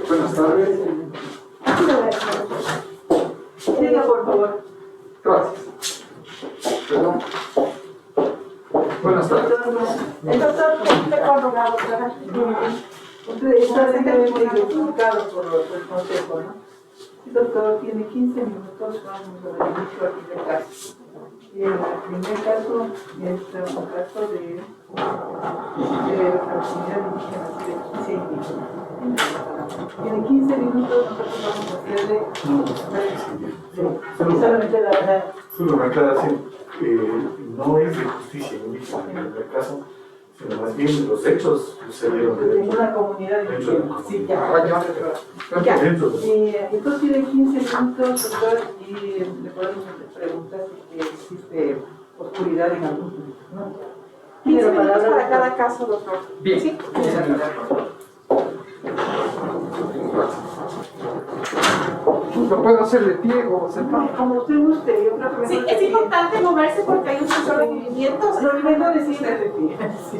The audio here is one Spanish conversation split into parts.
Buenas tardes. Diga, por favor. Gracias. Perdón. Buenas tardes. El doctor Felipe Córdoba, doctora. Usted está identificado por el consejo, ¿no? El doctor tiene 15 minutos, vamos a dar inicio al primer caso. Y el primer caso es un caso de la comunidad indígena, de 15 indígenas. Tiene 15 minutos, nosotros vamos a hacerle solamente la verdad. Solo una aclaración. No es de justicia indígena en el caso, sino más bien los hechos sucedieron En una comunidad indígena. Sí, ya. ya. Entonces tiene 15 minutos, doctor, y le podemos preguntar si existe oscuridad en algún punto, ¿no? 15 minutos para cada caso, doctor. Bien. ¿Sí? ¿Lo puedo hacer de pie o sentado? Como usted guste, yo creo que... Sí, es importante moverse porque hay un sensor de movimientos. Lo primero es decir de pie.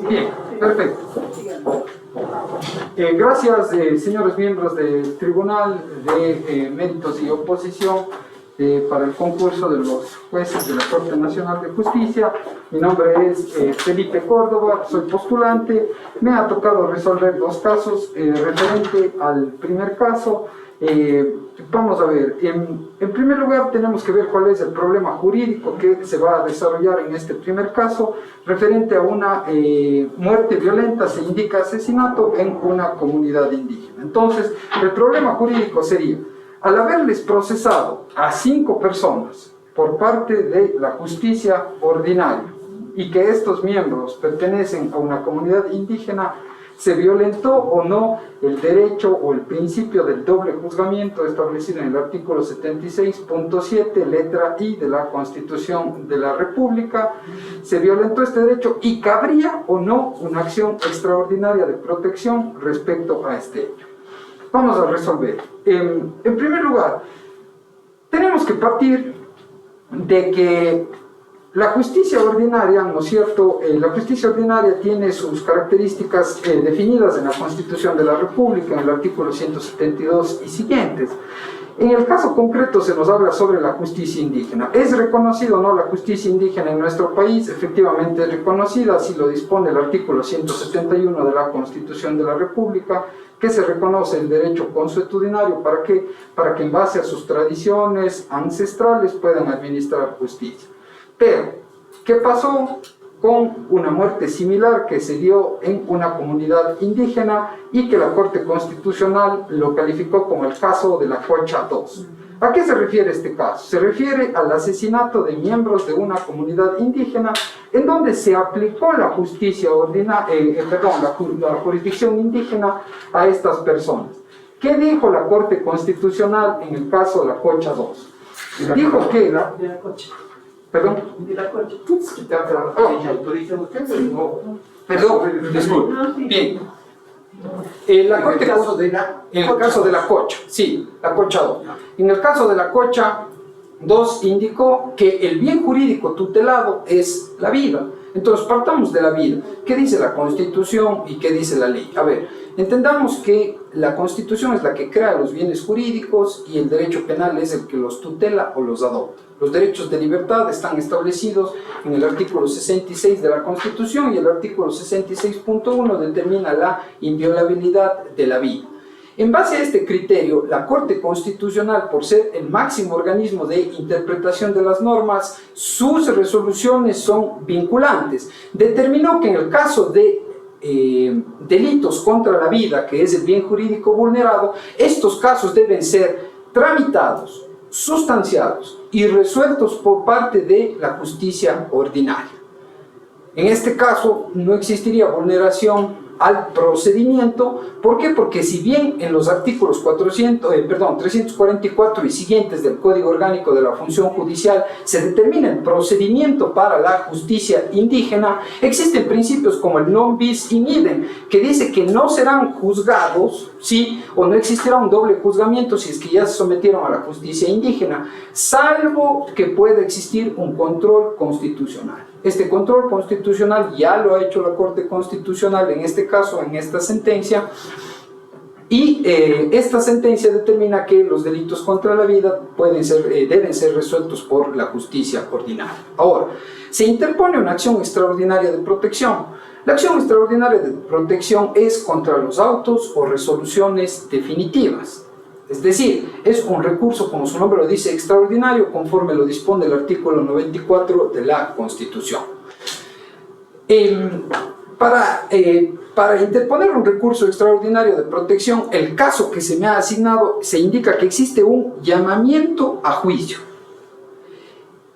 Bien, perfecto. Gracias, señores miembros del Tribunal de Méritos y Oposición para el concurso de los jueces de la Corte Nacional de Justicia. Mi nombre es Felipe Córdoba, soy postulante. Me ha tocado resolver dos casos referente al primer caso. Vamos a ver, en primer lugar tenemos que ver cuál es el problema jurídico que se va a desarrollar en este primer caso referente a una muerte violenta, se indica asesinato en una comunidad indígena. Entonces, el problema jurídico sería, al haberles procesado a 5 personas por parte de la justicia ordinaria y que estos miembros pertenecen a una comunidad indígena, ¿se violentó o no el derecho o el principio del doble juzgamiento establecido en el artículo 76.7, letra I de la Constitución de la República? ¿Se violentó este derecho y cabría o no una acción extraordinaria de protección respecto a este hecho? Vamos a resolver. En primer lugar, tenemos que partir de que la justicia ordinaria, ¿no es cierto? La justicia ordinaria tiene sus características definidas en la Constitución de la República, en el artículo 172 y siguientes. En el caso concreto se nos habla sobre la justicia indígena. ¿Es reconocida o no la justicia indígena en nuestro país? Efectivamente es reconocida, así lo dispone el artículo 171 de la Constitución de la República, que se reconoce el derecho consuetudinario. ¿Para qué? Para que en base a sus tradiciones ancestrales puedan administrar justicia. Pero, ¿qué pasó con una muerte similar que se dio en una comunidad indígena y que la Corte Constitucional lo calificó como el caso de la Cocha 2? ¿A qué se refiere este caso? Se refiere al asesinato de miembros de una comunidad indígena en donde se aplicó la justicia ordinaria, la jurisdicción indígena a estas personas. ¿Qué dijo la Corte Constitucional en el caso de la Cocha 2? Dijo que... Perdón. Perdón, disculpe. Bien. En el caso de la Cocha, sí, la Cocha 2. En el caso de la Cocha 2 indicó que el bien jurídico tutelado es la vida. Entonces partamos de la vida. ¿Qué dice la Constitución y qué dice la ley? A ver, entendamos que la Constitución es la que crea los bienes jurídicos y el derecho penal es el que los tutela o los adopta. Los derechos de libertad están establecidos en el artículo 66 de la Constitución y el artículo 66.1 determina la inviolabilidad de la vida. En base a este criterio, la Corte Constitucional, por ser el máximo organismo de interpretación de las normas, sus resoluciones son vinculantes. Determinó que en el caso de delitos contra la vida, que es el bien jurídico vulnerado, estos casos deben ser tramitados, sustanciados y resueltos por parte de la justicia ordinaria. En este caso no existiría vulneración al procedimiento. ¿Por qué? Porque si bien en los artículos 344 y siguientes del Código Orgánico de la Función Judicial se determina el procedimiento para la justicia indígena, existen principios como el non bis in idem, que dice que no serán juzgados, ¿sí? O no existirá un doble juzgamiento si es que ya se sometieron a la justicia indígena, salvo que pueda existir un control constitucional. Este control constitucional ya lo ha hecho la Corte Constitucional, en este caso, en esta sentencia, y esta sentencia determina que los delitos contra la vida deben ser resueltos por la justicia ordinaria. Ahora, se interpone una acción extraordinaria de protección. La acción extraordinaria de protección es contra los autos o resoluciones definitivas. Es decir, es un recurso, como su nombre lo dice, extraordinario, conforme lo dispone el artículo 94 de la Constitución. Para interponer un recurso extraordinario de protección, el caso que se me ha asignado, se indica que existe un llamamiento a juicio.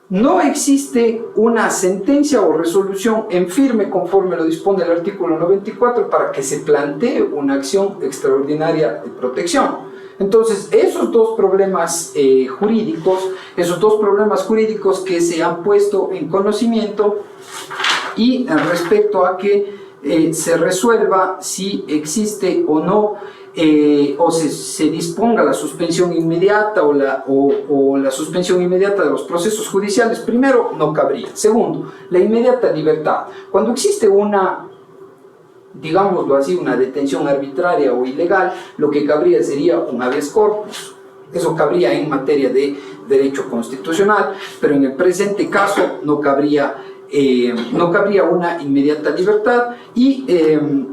No existe una sentencia o resolución en firme, conforme lo dispone el artículo 94, para que se plantee una acción extraordinaria de protección. Entonces, esos dos problemas jurídicos que se han puesto en conocimiento, y respecto a que se resuelva si existe o no, o se disponga la suspensión inmediata o la suspensión inmediata de los procesos judiciales. Primero, no cabría. Segundo, la inmediata libertad. Cuando existe una, digámoslo así, una detención arbitraria o ilegal, lo que cabría sería un habeas corpus. Eso cabría en materia de derecho constitucional, pero en el presente caso no cabría una inmediata libertad. Y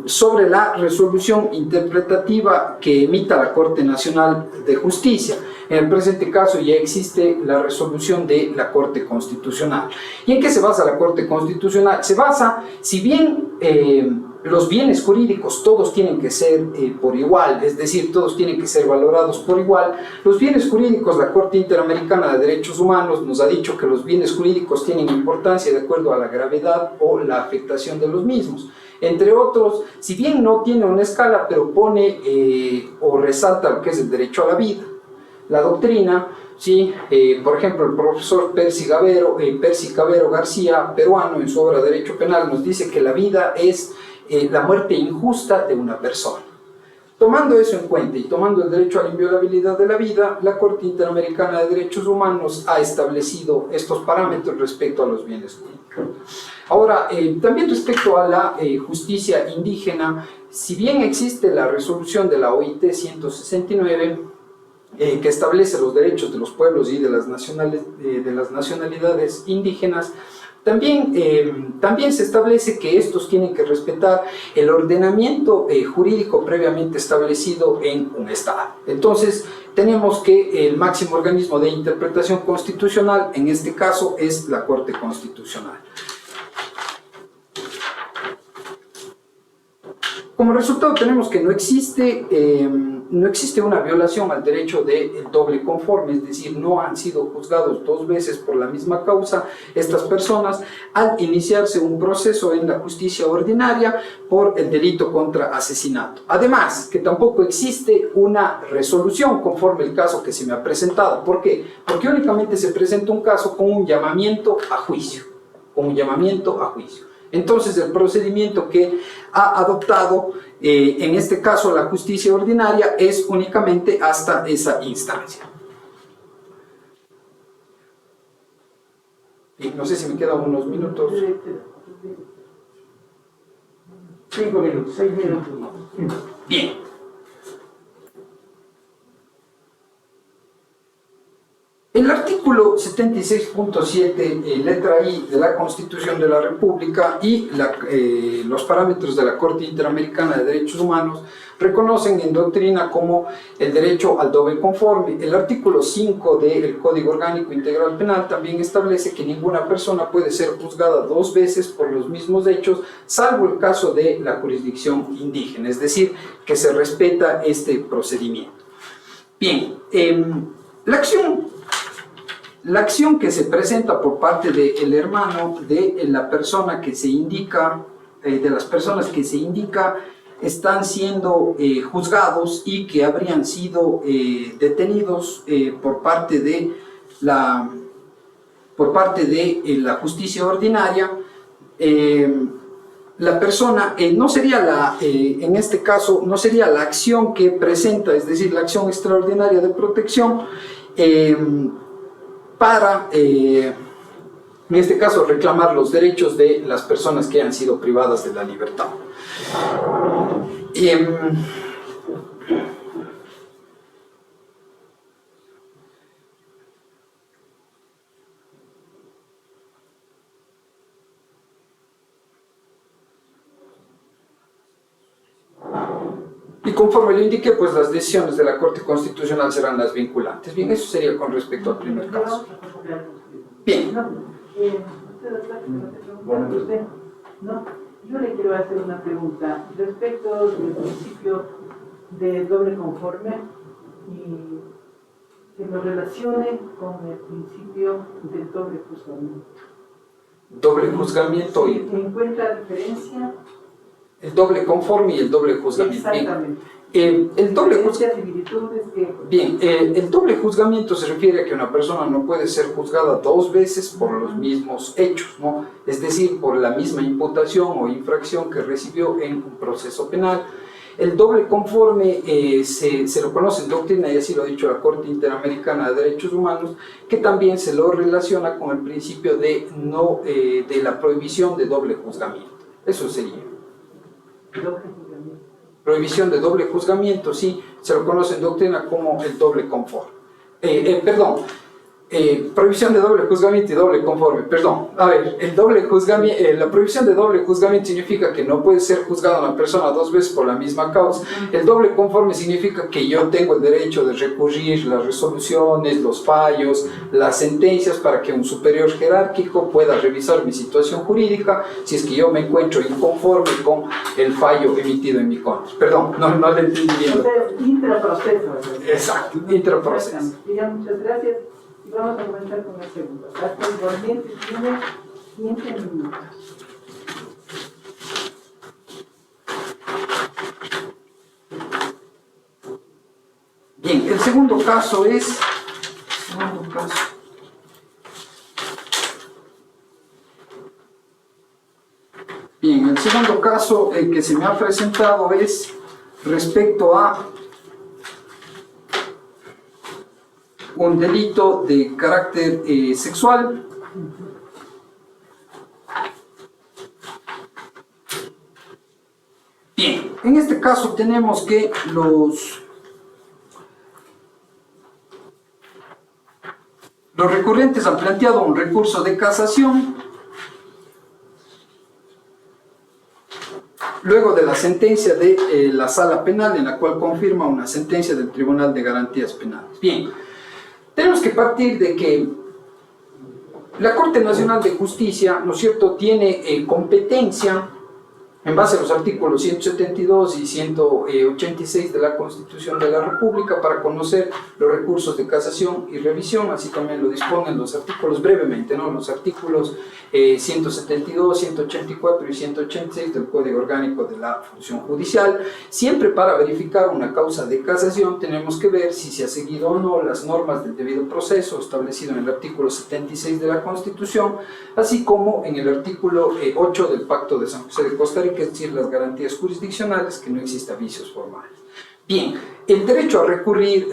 sobre la resolución interpretativa que emita la Corte Nacional de Justicia, en el presente caso ya existe la resolución de la Corte Constitucional. ¿Y en qué se basa la Corte Constitucional? Se basa, si bien los bienes jurídicos todos tienen que ser por igual, es decir, todos tienen que ser valorados por igual, los bienes jurídicos, la Corte Interamericana de Derechos Humanos nos ha dicho que los bienes jurídicos tienen importancia de acuerdo a la gravedad o la afectación de los mismos. Entre otros, si bien no tiene una escala, pero pone o resalta lo que es el derecho a la vida. La doctrina, ¿sí? Por ejemplo, el profesor Percy Cavero García, peruano, en su obra Derecho Penal, nos dice que la vida es la muerte injusta de una persona. Tomando eso en cuenta y tomando el derecho a la inviolabilidad de la vida, la Corte Interamericana de Derechos Humanos ha establecido estos parámetros respecto a los bienes jurídicos. Ahora, también respecto a la justicia indígena, si bien existe la resolución de la OIT 169, que establece los derechos de los pueblos y de las nacionalidades indígenas, también se establece que estos tienen que respetar el ordenamiento jurídico previamente establecido en un Estado. Entonces, tenemos que el máximo organismo de interpretación constitucional, en este caso, es la Corte Constitucional. Como resultado tenemos que no existe una violación al derecho de doble conforme, es decir, no han sido juzgados dos veces por la misma causa estas personas al iniciarse un proceso en la justicia ordinaria por el delito contra asesinato. Además, que tampoco existe una resolución conforme el caso que se me ha presentado. ¿Por qué? Porque únicamente se presenta un caso con un llamamiento a juicio. Entonces, el procedimiento que ha adoptado, en este caso, la justicia ordinaria, es únicamente hasta esa instancia. Y no sé si me quedan unos minutos. 5 minutos, 6 minutos. Bien. El artículo 76.7, letra I de la Constitución de la República y los parámetros de la Corte Interamericana de Derechos Humanos reconocen en doctrina como el derecho al doble conforme. El artículo 5 del Código Orgánico Integral Penal también establece que ninguna persona puede ser juzgada dos veces por los mismos hechos, salvo el caso de la jurisdicción indígena, es decir, que se respeta este procedimiento. Bien, la acción que se presenta por parte del hermano de la persona que se indica, de las personas que se indica, están siendo juzgados y que habrían sido detenidos por parte de la justicia ordinaria. La persona no sería en este caso, no sería la acción que presenta, es decir, la acción extraordinaria de protección, En este caso, reclamar los derechos de las personas que han sido privadas de la libertad. Y conforme lo indiqué, pues las decisiones de la Corte Constitucional serán las vinculantes. Bien, eso sería con respecto al primer caso. Bien. No, yo le quiero hacer una pregunta respecto del principio de doble conforme y que lo relacione con el principio del doble juzgamiento. Doble juzgamiento y ¿Se encuentra diferencia? el doble conforme y el doble juzgamiento. Exactamente. El doble juzgamiento. similitudes que... Bien, el doble juzgamiento se refiere a que una persona no puede ser juzgada dos veces por los mismos hechos, ¿no? Es decir, por la misma imputación o infracción que recibió en un proceso penal. El doble conforme se lo conoce en doctrina, y así lo ha dicho la Corte Interamericana de Derechos Humanos, que también se lo relaciona con el principio de la prohibición de doble juzgamiento. Eso sería. Prohibición de doble juzgamiento, sí, se lo conoce en doctrina como el doble conforme. Prohibición de doble juzgamiento y doble conforme, perdón. A ver, la prohibición de doble juzgamiento significa que no puede ser juzgada una persona dos veces por la misma causa. El doble conforme significa que yo tengo el derecho de recurrir las resoluciones, los fallos, las sentencias para que un superior jerárquico pueda revisar mi situación jurídica si es que yo me encuentro inconforme con el fallo emitido en mi contra. Perdón, no le entendí bien. Intraproceso. Exacto, intraproceso. Ya, muchas gracias. Y vamos a comenzar con el segundo. Hasta el volviente tiene 15 minutos. Bien, el segundo caso es... Bien, el segundo caso que se me ha presentado es respecto a un delito de carácter sexual. Bien, en este caso tenemos que los recurrentes han planteado un recurso de casación luego de la sentencia de la Sala Penal, en la cual confirma una sentencia del Tribunal de Garantías Penales. Bien, tenemos que partir de que la Corte Nacional de Justicia, ¿no es cierto?, tiene competencia en base a los artículos 172 y 186 de la Constitución de la República para conocer los recursos de casación y revisión, así también lo disponen los artículos brevemente, ¿no? Los artículos 172, 184 y 186 del Código Orgánico de la Función Judicial. Siempre para verificar una causa de casación tenemos que ver si se ha seguido o no las normas del debido proceso establecido en el artículo 76 de la Constitución, así como en el artículo 8 del Pacto de San José de Costa Rica, es decir, las garantías jurisdiccionales, que no exista vicios formales. Bien, el derecho a recurrir,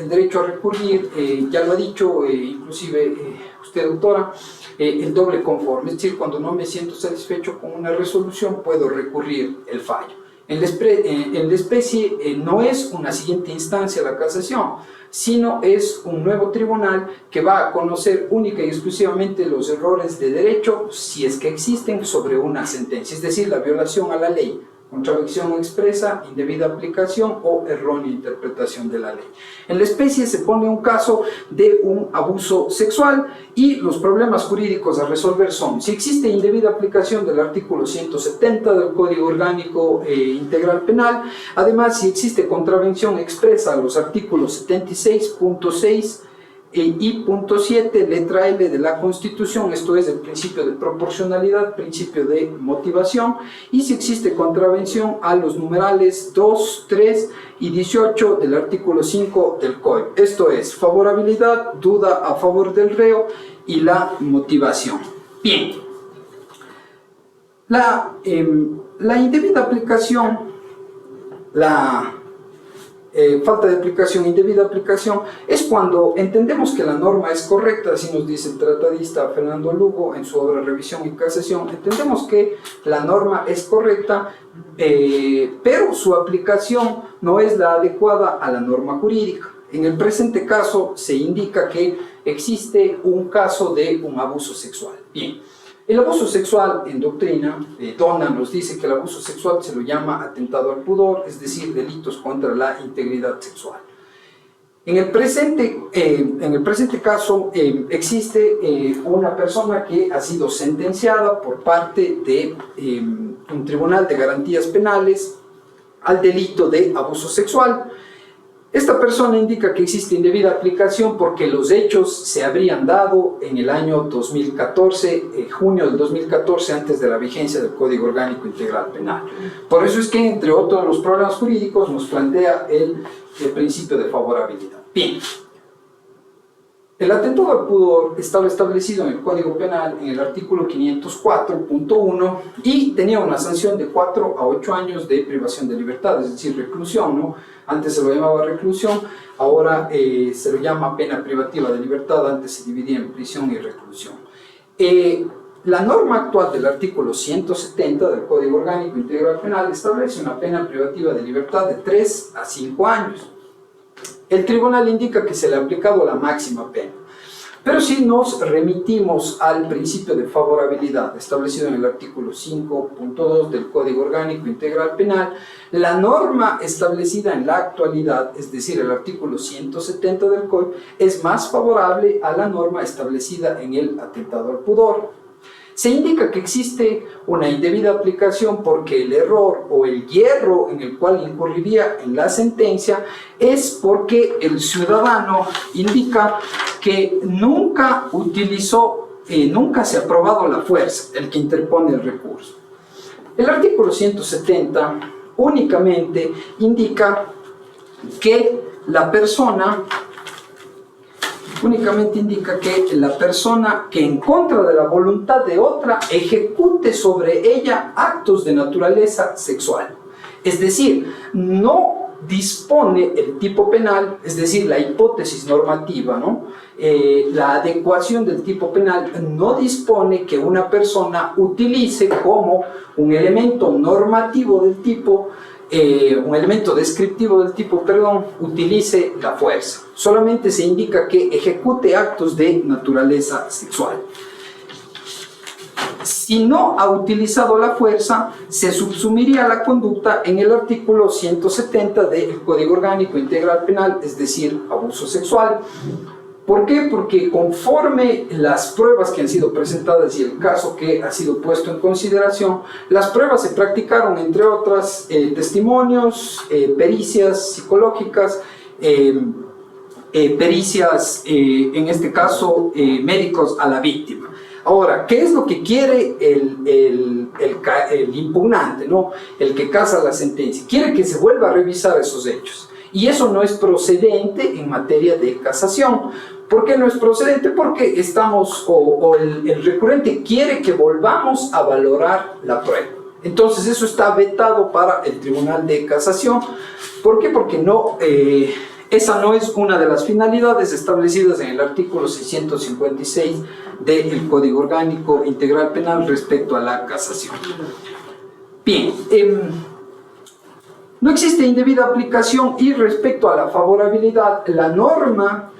ya lo ha dicho inclusive usted, doctora, el doble conforme, es decir, cuando no me siento satisfecho con una resolución puedo recurrir el fallo. En la especie no es una siguiente instancia la casación, sino es un nuevo tribunal que va a conocer única y exclusivamente los errores de derecho, si es que existen, sobre una sentencia, es decir, la violación a la ley, contradicción expresa, indebida aplicación o errónea interpretación de la ley. En la especie se pone un caso de un abuso sexual y los problemas jurídicos a resolver son: si existe indebida aplicación del artículo 170 del Código Orgánico Integral Penal, además si existe contravención expresa a los artículos 76.6 y punto 7, letra L de la Constitución, esto es el principio de proporcionalidad, principio de motivación, y si existe contravención a los numerales 2, 3 y 18 del artículo 5 del Código, esto es favorabilidad, duda a favor del reo y la motivación. Bien, la indebida aplicación, falta de aplicación, indebida aplicación, es cuando entendemos que la norma es correcta, así nos dice el tratadista Fernando Lugo en su obra Revisión y Casación. Entendemos que la norma es correcta, pero su aplicación no es la adecuada a la norma jurídica. En el presente caso se indica que existe un caso de un abuso sexual. Bien, el abuso sexual en doctrina, Donan nos dice que el abuso sexual se lo llama atentado al pudor, es decir, delitos contra la integridad sexual. En el presente caso existe una persona que ha sido sentenciada por parte de un tribunal de garantías penales al delito de abuso sexual. Esta persona indica que existe indebida aplicación porque los hechos se habrían dado en el año 2014, junio del 2014, antes de la vigencia del Código Orgánico Integral Penal. Por eso es que, entre otros los problemas jurídicos, nos plantea el principio de favorabilidad. Bien, el atentado al pudor estaba establecido en el Código Penal en el artículo 504.1 y tenía una sanción de 4 a 8 años de privación de libertad, es decir, reclusión, ¿no? Antes se lo llamaba reclusión, ahora se lo llama pena privativa de libertad, antes se dividía en prisión y reclusión. La norma actual del artículo 170 del Código Orgánico Integral Penal establece una pena privativa de libertad de 3 a 5 años. El tribunal indica que se le ha aplicado la máxima pena. Pero si nos remitimos al principio de favorabilidad establecido en el artículo 5.2 del Código Orgánico Integral Penal, la norma establecida en la actualidad, es decir, el artículo 170 del Código, es más favorable a la norma establecida en el atentado al pudor. Se indica que existe una indebida aplicación porque el error o el hierro en el cual incurriría en la sentencia es porque el ciudadano indica que nunca nunca se ha probado la fuerza, el que interpone el recurso. El artículo 170 únicamente indica que la persona que en contra de la voluntad de otra ejecute sobre ella actos de naturaleza sexual. Es decir, no dispone el tipo penal, es decir, la hipótesis normativa, ¿no? La adecuación del tipo penal no dispone que una persona utilice como un elemento normativo del tipo, un elemento descriptivo del tipo, utilice la fuerza. Solamente se indica que ejecute actos de naturaleza sexual. Si no ha utilizado la fuerza, se subsumiría la conducta en el artículo 170 del Código Orgánico Integral Penal, es decir, abuso sexual. ¿Por qué? Porque conforme las pruebas que han sido presentadas y el caso que ha sido puesto en consideración, las pruebas se practicaron, entre otras, testimonios, pericias psicológicas, pericias, en este caso, médicos a la víctima. Ahora, ¿qué es lo que quiere el impugnante, ¿no? El que casa la sentencia? Quiere que se vuelva a revisar esos hechos. Y eso no es procedente en materia de casación. ¿Por qué no es procedente? Porque el recurrente quiere que volvamos a valorar la prueba. Entonces eso está vetado para el Tribunal de Casación. ¿Por qué? Porque esa no es una de las finalidades establecidas en el artículo 656 del Código Orgánico Integral Penal respecto a la casación. Bien, no existe indebida aplicación y respecto a la favorabilidad, la norma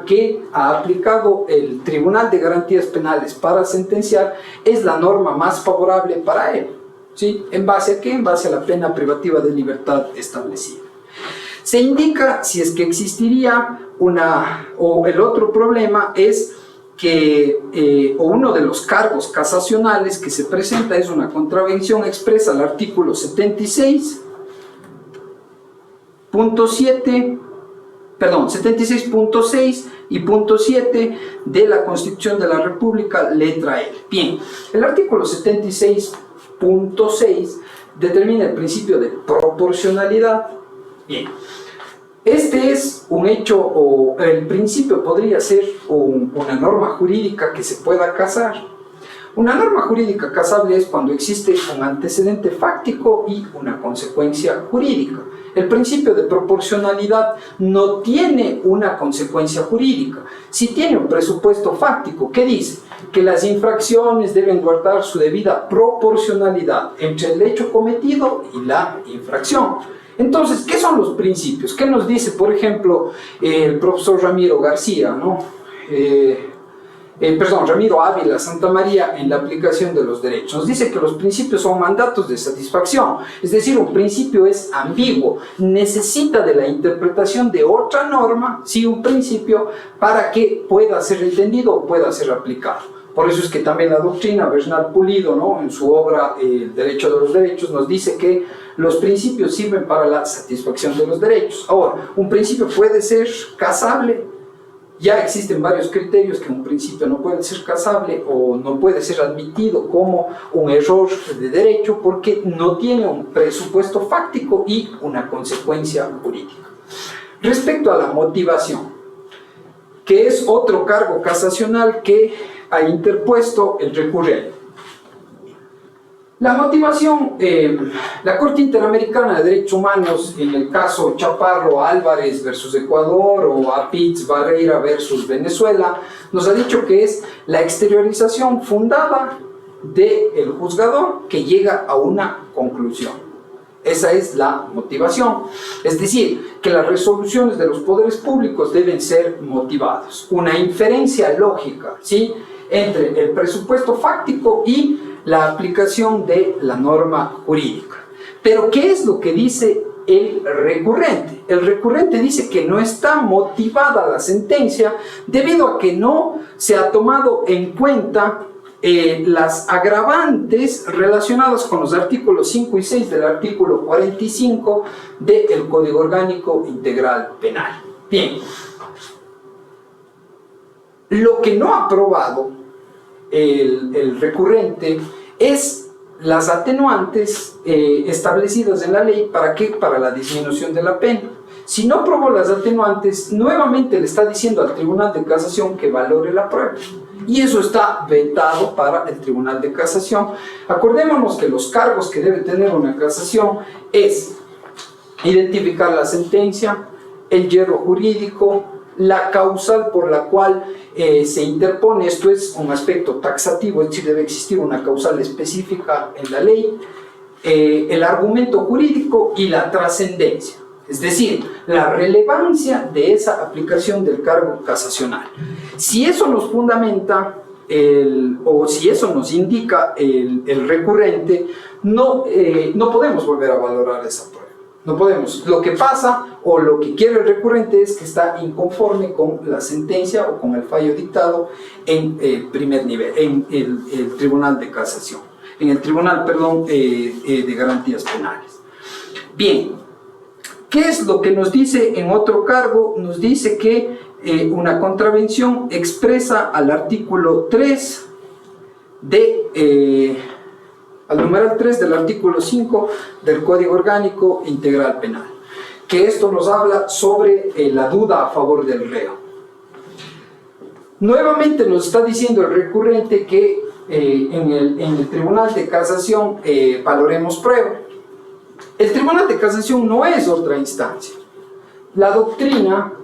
que ha aplicado el Tribunal de Garantías Penales para sentenciar es la norma más favorable para él. ¿Sí? ¿En base a qué? En base a la pena privativa de libertad establecida. Se indica si es que existiría el otro problema es que uno de los cargos casacionales que se presenta es una contravención expresa al artículo 76.6 y punto 7 de la Constitución de la República, letra L. Bien, el artículo 76.6 determina el principio de proporcionalidad. Bien, este es un hecho, o el principio podría ser una norma jurídica que se pueda casar, Una norma jurídica casable es cuando existe un antecedente fáctico y una consecuencia jurídica. El principio de proporcionalidad no tiene una consecuencia jurídica. Si tiene un presupuesto fáctico, ¿qué dice? Que las infracciones deben guardar su debida proporcionalidad entre el hecho cometido y la infracción. Entonces, ¿qué son los principios? ¿Qué nos dice, por ejemplo, el profesor Ramiro García, ¿no? Ramiro Ávila Santamaría en la aplicación de los derechos? Nos dice que los principios son mandatos de satisfacción, es decir, un principio es ambiguo, necesita de la interpretación de otra norma, sí, un principio, para que pueda ser entendido o pueda ser aplicado. Por eso es que también la doctrina, Bernal Pulido, ¿no?, en su obra El Derecho de los Derechos, nos dice que los principios sirven para la satisfacción de los derechos. Ahora, un principio puede ser casable. Ya existen varios criterios que un principio no puede ser casable o no puede ser admitido como un error de derecho porque no tiene un presupuesto fáctico y una consecuencia jurídica. Respecto a la motivación, que es otro cargo casacional que ha interpuesto el recurrente. La motivación, la Corte Interamericana de Derechos Humanos, en el caso Chaparro Álvarez versus Ecuador o Apitz Barreira versus Venezuela, nos ha dicho que es la exteriorización fundada del juzgador que llega a una conclusión. Esa es la motivación. Es decir, que las resoluciones de los poderes públicos deben ser motivadas. Una inferencia lógica, ¿sí?, entre el presupuesto fáctico y la aplicación de la norma jurídica. Pero, ¿qué es lo que dice el recurrente? El recurrente dice que no está motivada la sentencia debido a que no se ha tomado en cuenta las agravantes relacionadas con los artículos 5 y 6 del artículo 45 del Código Orgánico Integral Penal. Bien, lo que no ha aprobado el recurrente es las atenuantes establecidas en la ley. ¿Para qué? Para la disminución de la pena. Si no aprobó las atenuantes, nuevamente le está diciendo al Tribunal de Casación que valore la prueba. Y eso está vetado para el Tribunal de Casación. Acordémonos que los cargos que debe tener una casación es identificar la sentencia, el yerro jurídico, la causal por la cual se interpone. Esto es un aspecto taxativo, es decir, debe existir una causal específica en la ley, el argumento jurídico y la trascendencia, es decir, la relevancia de esa aplicación del cargo casacional. Si eso nos fundamenta o si eso nos indica el recurrente, no podemos volver a valorar esa prueba. No podemos. Lo que pasa o lo que quiere el recurrente es que está inconforme con la sentencia o con el fallo dictado en primer nivel, en el Tribunal de Casación, en el Tribunal, de Garantías Penales. Bien, ¿qué es lo que nos dice en otro cargo? Nos dice que una contravención expresa al artículo 3 al numeral 3 del artículo 5 del Código Orgánico Integral Penal, que esto nos habla sobre la duda a favor del reo. Nuevamente nos está diciendo el recurrente que en el Tribunal de Casación valoremos prueba. El Tribunal de Casación no es otra instancia. La doctrina,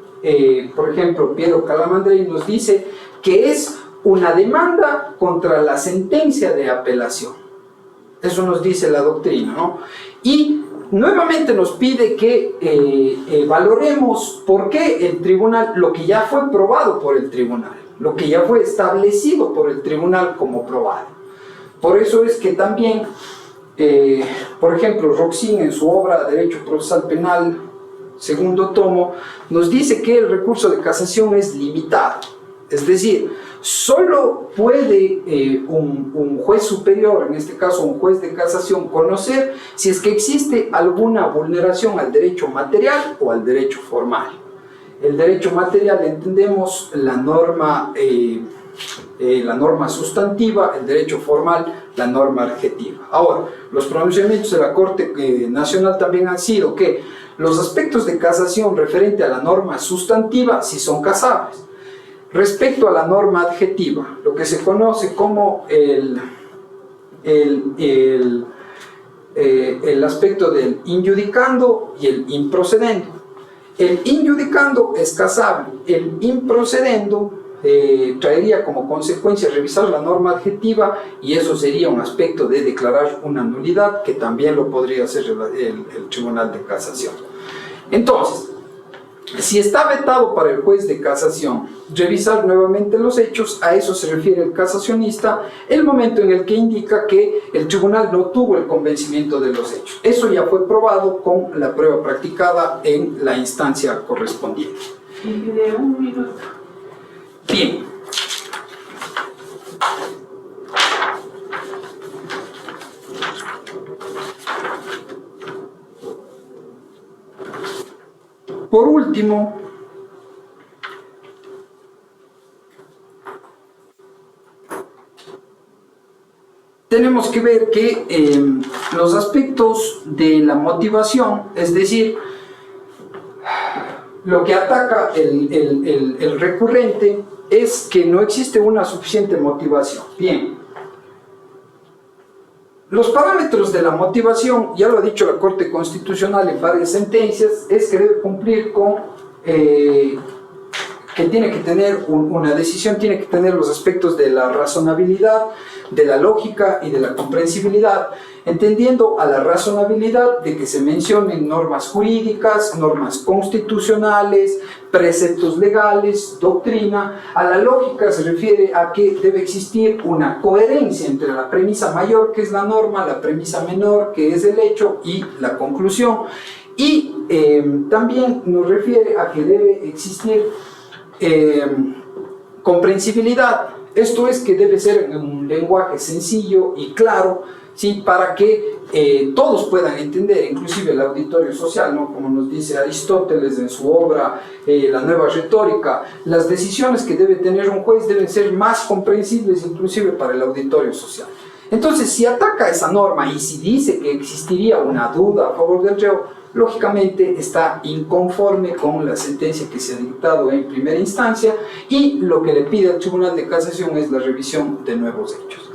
por ejemplo, Piero Calamandrei nos dice que es una demanda contra la sentencia de apelación. Eso nos dice la doctrina, ¿no? Y nuevamente nos pide que valoremos por qué el tribunal, lo que ya fue probado por el tribunal, lo que ya fue establecido por el tribunal como probado. Por eso es que también, por ejemplo, Roxin en su obra Derecho Procesal Penal, segundo tomo, nos dice que el recurso de casación es limitado. Es decir, solo puede un juez superior, en este caso un juez de casación, conocer si es que existe alguna vulneración al derecho material o al derecho formal. El derecho material entendemos la norma sustantiva, el derecho formal, la norma adjetiva. Ahora, los pronunciamientos de la Corte Nacional también han sido que los aspectos de casación referente a la norma sustantiva sí son casables. respecto a la norma adjetiva, lo que se conoce como el aspecto del injudicando y el improcedendo. El injudicando es casable, el improcedendo traería como consecuencia revisar la norma adjetiva, y eso sería un aspecto de declarar una nulidad, que también lo podría hacer el Tribunal de Casación. Entonces, si está vetado para el juez de casación revisar nuevamente los hechos, a eso se refiere el casacionista, el momento en el que indica que el tribunal no tuvo el convencimiento de los hechos. Eso ya fue probado con la prueba practicada en la instancia correspondiente. Y de 1 minuto. Bien. Por último, tenemos que ver que los aspectos de la motivación, es decir, lo que ataca el recurrente es que no existe una suficiente motivación. Bien, los parámetros de la motivación, ya lo ha dicho la Corte Constitucional en varias sentencias, es que debe cumplir con que tiene que tener una decisión, tiene que tener los aspectos de la razonabilidad, de la lógica y de la comprensibilidad, entendiendo a la razonabilidad de que se mencionen normas jurídicas, normas constitucionales, preceptos legales, doctrina. A la lógica se refiere a que debe existir una coherencia entre la premisa mayor, que es la norma, la premisa menor, que es el hecho, y la conclusión. Y también nos refiere a que debe existir comprensibilidad. Esto es que debe ser en un lenguaje sencillo y claro, ¿sí? Para que todos puedan entender, inclusive el auditorio social, ¿no? Como nos dice Aristóteles en su obra La Nueva Retórica, las decisiones que debe tener un juez deben ser más comprensibles inclusive para el auditorio social. Entonces, si ataca esa norma y si dice que existiría una duda a favor del reo, lógicamente está inconforme con la sentencia que se ha dictado en primera instancia, y lo que le pide al Tribunal de Casación es la revisión de nuevos hechos.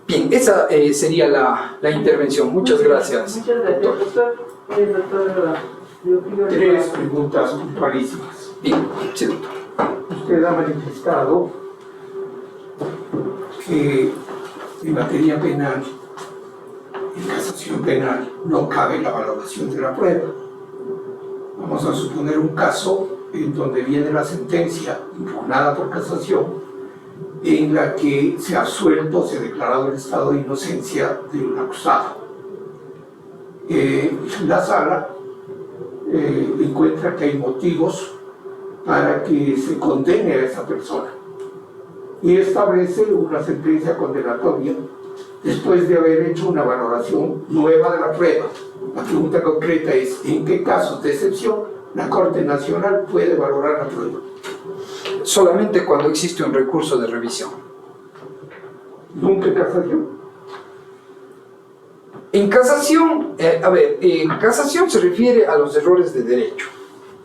Bien, esa sería la intervención. Muchas gracias. Muchas gracias, doctor. Doctor, Tres preguntas puntualísimas. Bien, sí, doctor. Usted ha manifestado que en materia penal, en casación penal, no cabe la valoración de la prueba. Vamos a suponer un caso en donde viene la sentencia impugnada por casación, en la que se ha absuelto, se ha declarado el estado de inocencia de un acusado. La sala encuentra que hay motivos para que se condene a esa persona y establece una sentencia condenatoria después de haber hecho una valoración nueva de la prueba. La pregunta concreta es: ¿en qué casos de excepción la Corte Nacional puede valorar la prueba? Solamente cuando existe un recurso de revisión. ¿Nunca en casación? En casación, en casación se refiere a los errores de derecho.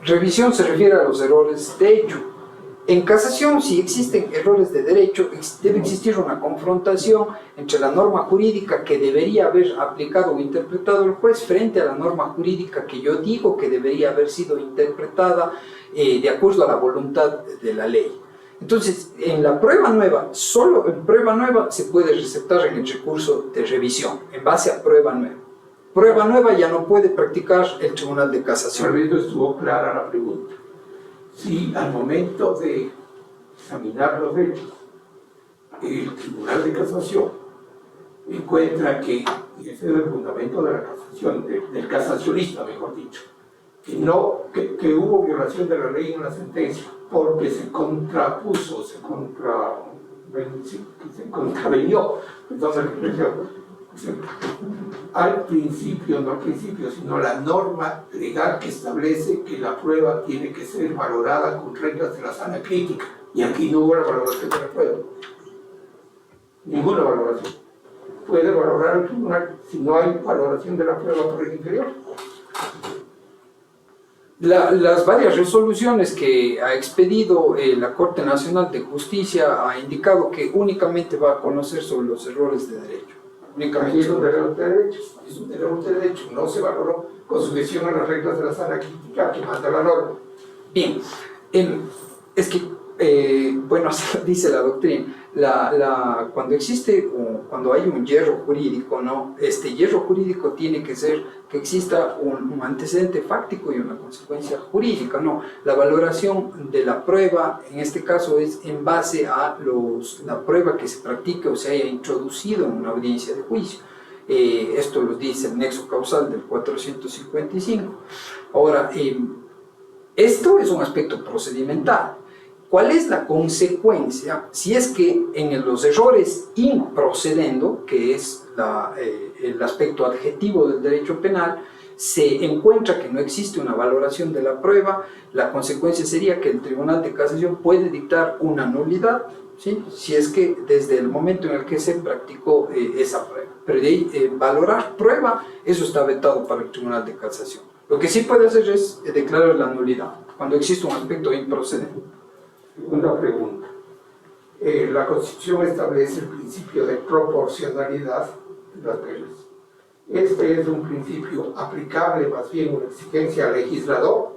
Revisión se refiere a los errores de hecho. En casación, si existen errores de derecho, debe existir una confrontación entre la norma jurídica que debería haber aplicado o interpretado el juez frente a la norma jurídica que yo digo que debería haber sido interpretada de acuerdo a la voluntad de la ley. Entonces, en la prueba nueva, solo en prueba nueva se puede receptar en el recurso de revisión, en base a prueba nueva. Prueba nueva ya no puede practicar el Tribunal de Casación. Tal vez no estuvo clara la pregunta. Si al momento de examinar los hechos, el Tribunal de Casación encuentra que, y ese es el fundamento de la casación, del casacionista, mejor dicho, que hubo violación de la ley en la sentencia porque se contrapuso, se contravenió, perdón la expresión, al principio, no al principio, sino la norma legal que establece que la prueba tiene que ser valorada con reglas de la sana crítica, y aquí no hubo la valoración de la prueba, ninguna valoración. Puede valorar el tribunal si no hay valoración de la prueba por el inferior. Las varias resoluciones que ha expedido la Corte Nacional de Justicia ha indicado que únicamente va a conocer sobre los errores de derecho. Aquí es un error de derecho, es un error de derecho, no se valoró con sujeción a las reglas de la sana crítica que manda la norma. Bien, es que, bueno, dice la doctrina, cuando existe, cuando hay un hierro jurídico, ¿no? Este hierro jurídico tiene que ser que exista un antecedente fáctico y una consecuencia jurídica, ¿no? La valoración de la prueba, en este caso, es en base a la prueba que se practique o se haya introducido en una audiencia de juicio. Esto lo dice el nexo causal del 455. Ahora, esto es un aspecto procedimental. ¿Cuál es la consecuencia si es que en los errores improcedendo, que es el aspecto adjetivo del derecho penal, se encuentra que no existe una valoración de la prueba? La consecuencia sería que el Tribunal de Casación puede dictar una nulidad, ¿sí? Si es que desde el momento en el que se practicó esa prueba. Pero de ahí, valorar prueba, eso está vetado para el Tribunal de Casación. Lo que sí puede hacer es declarar la nulidad cuando existe un aspecto improcedente. Segunda pregunta. La Constitución establece el principio de proporcionalidad de las penas. ¿Este es un principio aplicable, más bien una exigencia al legislador,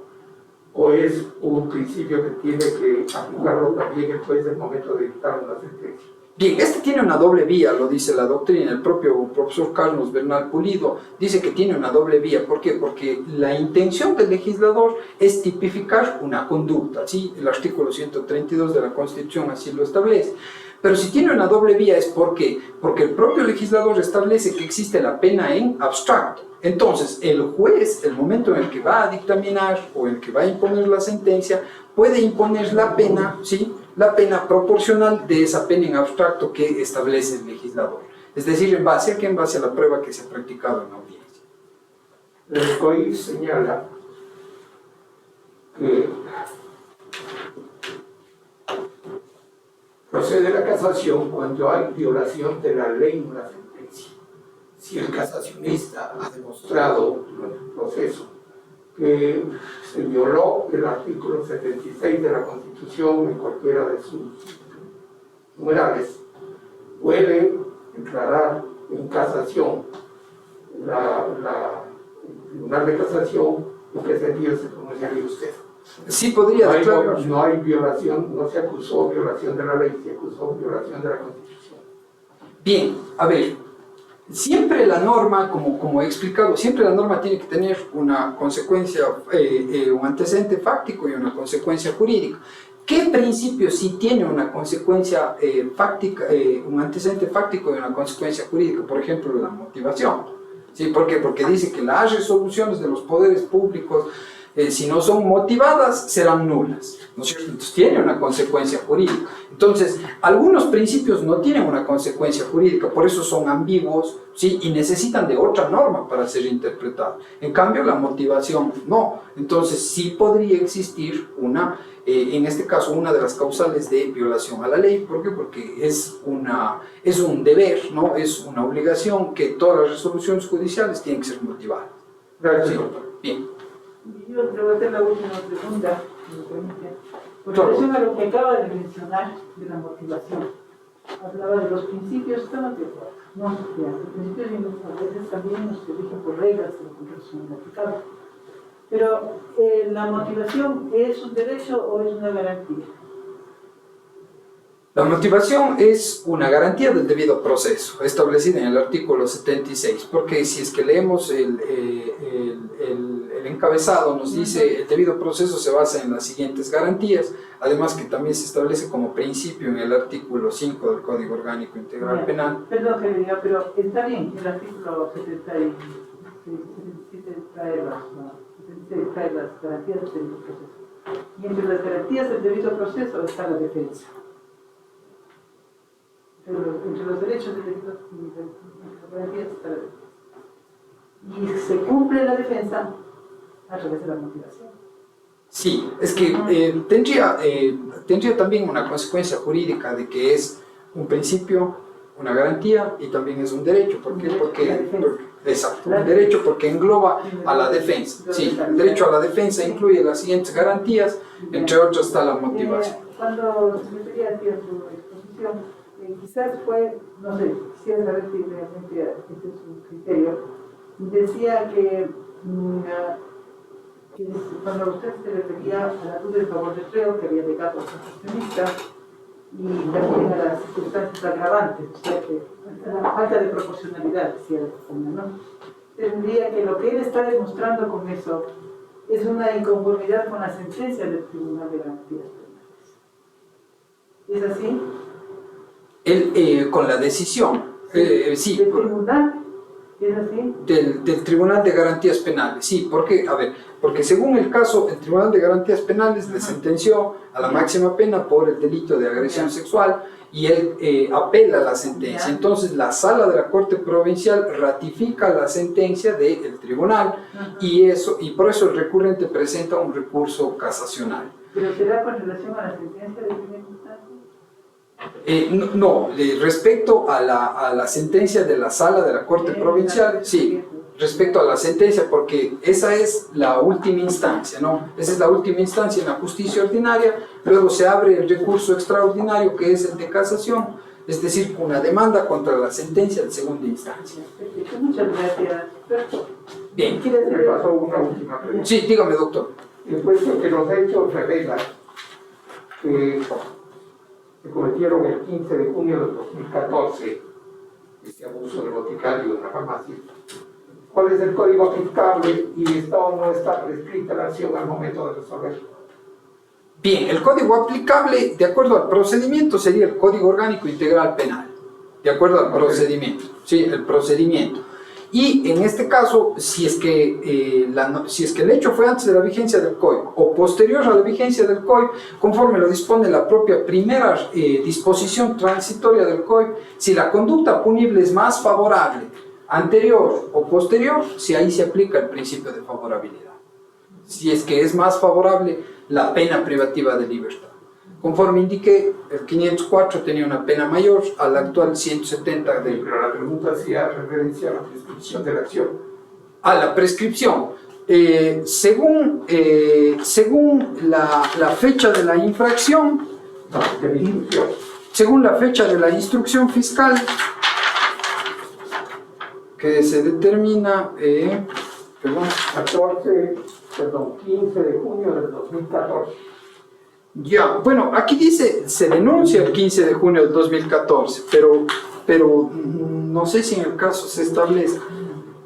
o es un principio que tiene que aplicarlo también el juez en el momento de dictar una sentencia? Bien, este tiene una doble vía, lo dice la doctrina. El propio profesor Carlos Bernal Pulido dice que tiene una doble vía. ¿Por qué? Porque la intención del legislador es tipificar una conducta, ¿sí? El artículo 132 de la Constitución así lo establece. Pero si tiene una doble vía es porque el propio legislador establece que existe la pena en abstracto. Entonces, el juez, el momento en el que va a dictaminar o en el que va a imponer la sentencia, puede imponer la pena, ¿sí? La pena proporcional de esa pena en abstracto que establece el legislador. Es decir, ¿en base a qué? En base a la prueba que se ha practicado en la audiencia. El COI señala que procede la casación cuando hay violación de la ley en una sentencia. Si el casacionista ha demostrado durante el proceso que se violó el artículo 76 de la Constitución en cualquiera de sus numerales, puede declarar en casación el Tribunal de Casación. ¿En qué sentido se pronunciaría usted? Sí podría declarar. No hay violación, no se acusó violación de la ley, se acusó violación de la Constitución. Bien, a ver. Siempre la norma, como he explicado, siempre la norma tiene que tener una consecuencia, un antecedente fáctico y una consecuencia jurídica. ¿Qué principio sí tiene una consecuencia fáctica, un antecedente fáctico y una consecuencia jurídica? Por ejemplo, la motivación. ¿Sí? ¿Por qué? Porque dice que las resoluciones de los poderes públicos, si no son motivadas, serán nulas, ¿no es cierto? Entonces tiene una consecuencia jurídica. Entonces, algunos principios no tienen una consecuencia jurídica, por eso son ambiguos, ¿sí? Y necesitan de otra norma para ser interpretados. En cambio, la motivación no. Entonces, sí podría existir en este caso, una de las causales de violación a la ley. ¿Por qué? Porque es un deber, ¿no? Es una obligación que todas las resoluciones judiciales tienen que ser motivadas. Gracias, ¿Sí? doctor. Bien. Yo te voy a hacer la última pregunta, si me permite. Con relación a lo que acaba de mencionar de la motivación, hablaba de los principios, estamos de acuerdo. No, ya, los principios a veces también nos rigen por reglas, pero son inaplicables. Pero, ¿la motivación es un derecho o es una garantía? La motivación es una garantía del debido proceso, establecida en el artículo 76, porque si es que leemos el encabezado, nos dice el debido proceso se basa en las siguientes garantías, además que también se establece como principio en el artículo 5 del Código Orgánico Integral Penal. Perdón que me diga, pero está bien, el artículo 77 trae las garantías del debido proceso. Y entre las garantías del debido proceso está la defensa. Entre los derechos del debido garantías está la defensa. Y se cumple la defensa a través de la motivación. Sí, es que tendría también una consecuencia jurídica de que es un principio, una garantía y también es un derecho. ¿Por qué? Porque exacto. El derecho porque engloba a la defensa. Sí, el derecho a la defensa incluye las siguientes garantías, entre otras está la motivación. Cuando se refería a su exposición, quizás fue, no sé, quisiera saber si realmente este es su criterio, decía que cuando usted se refería a la duda en favor del reo, que había llegado a constitucionista, y también a las circunstancias agravantes, o sea que la falta de proporcionalidad, decía la persona, ¿no? Tendría que lo que él está demostrando con eso es una inconformidad con la sentencia del Tribunal de Garantías Penales. ¿Es así? Él, con la decisión, sí. ¿Del tribunal? ¿Es así? Del Tribunal de Garantías Penales, sí, porque, a ver, porque según el caso, el Tribunal de Garantías Penales le sentenció a la máxima pena por el delito de agresión sexual y él apela la sentencia. Entonces la sala de la Corte Provincial ratifica la sentencia del tribunal y por eso el recurrente presenta un recurso casacional. ¿Pero será con relación a la sentencia de primera instancia? No, respecto a la sentencia de la sala de la Corte Provincial, sí, respecto a la sentencia, porque esa es la última instancia, ¿no? Esa es la última instancia en la justicia ordinaria, luego se abre el recurso extraordinario que es el de casación, es decir, una demanda contra la sentencia de segunda instancia. Muchas gracias. Bien. Me pasó una última pregunta. Sí, dígame, doctor. Puesto que los hechos revelan que se cometieron el 15 de junio del 2014 este abuso del boticario de una farmacia. ¿Cuál es el código aplicable y está o no está prescrita la acción al momento de resolverlo? Bien, el código aplicable, de acuerdo al procedimiento, sería el Código Orgánico Integral Penal, de acuerdo al procedimiento, sí, el procedimiento. Y en este caso, si es que el hecho fue antes de la vigencia del COI o posterior a la vigencia del COI, conforme lo dispone la propia primera disposición transitoria del COI, si la conducta punible es más favorable, anterior o posterior, si ahí se aplica el principio de favorabilidad. Si es que es más favorable la pena privativa de libertad. Conforme indiqué, el 504 tenía una pena mayor al actual 170 de... Pero la pregunta hacía referencia a la prescripción de la acción. A la prescripción. Según la fecha de la infracción, No, de la instrucción. según la fecha de la instrucción fiscal, que se determina, 15 de junio del 2014. ya, bueno, aquí dice, se denuncia el 15 de junio del 2014, pero no sé si en el caso se establezca,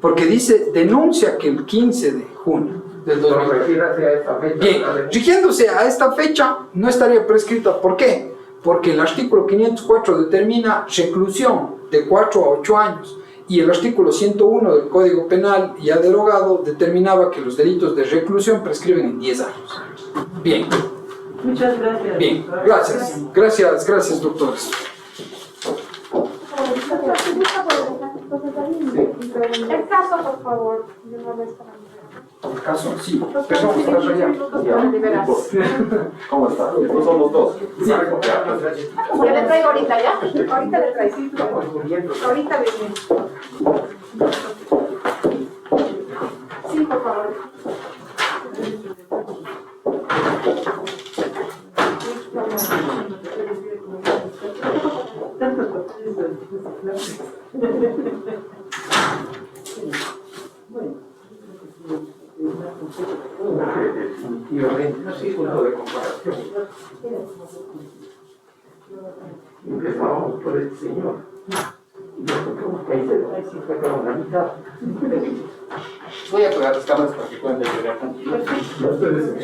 porque dice, denuncia que el 15 de junio del 2014. Refírase a esta fecha. Bien, rigiéndose a esta fecha, no estaría prescrita. ¿Por qué? Porque el artículo 504 determina reclusión de 4 a 8 años y el artículo 101 del Código Penal, ya derogado, determinaba que los delitos de reclusión prescriben en 10 años. Bien. Muchas gracias. Bien, gracias doctores. El caso, por favor, de una vez para mí. El caso, sí, perdón, estás allá. ¿Cómo está? Estos son los dos. Ya le traigo ahorita, ¿ya? Ahorita le traigo. Ahorita viene. Sí, por favor. Tantos papeles de clase. Bueno, Definitivamente, no es punto de comparación. Empezábamos por el Señor. Y yo creo que ahí sí fue como la mitad. Voy a pegar las cámaras para que puedan despegar tranquilos. Ya ustedes se me